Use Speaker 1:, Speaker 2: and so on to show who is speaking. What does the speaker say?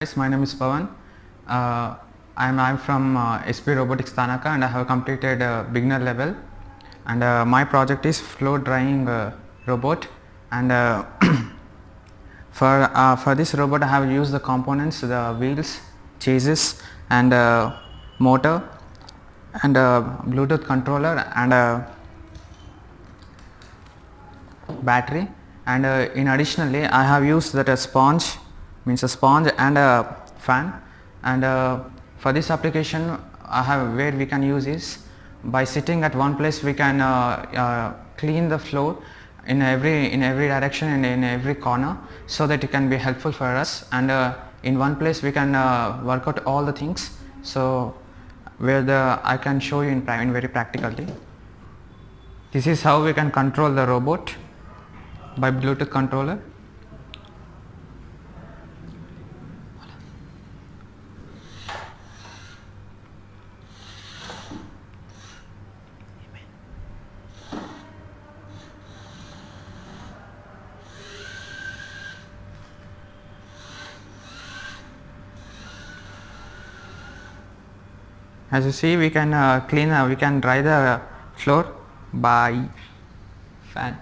Speaker 1: Guys, my name is Pawan. I'm from SP Robotics Tarnaka, and I have completed beginner level. And my project is floor drying robot. And for this robot, I have used the components, the wheels, chassis, and motor, and Bluetooth controller, and battery. And in additionally, I have used that a sponge, means a sponge and a fan. And for this application, I have where we can use is by sitting at one place we can clean the floor in every direction and in every corner, so that it can be helpful for us. And in one place we can work out all the things. So where I can show you in very practically. This is how we can control the robot by Bluetooth controller. As you see, we can we can dry the floor by fan.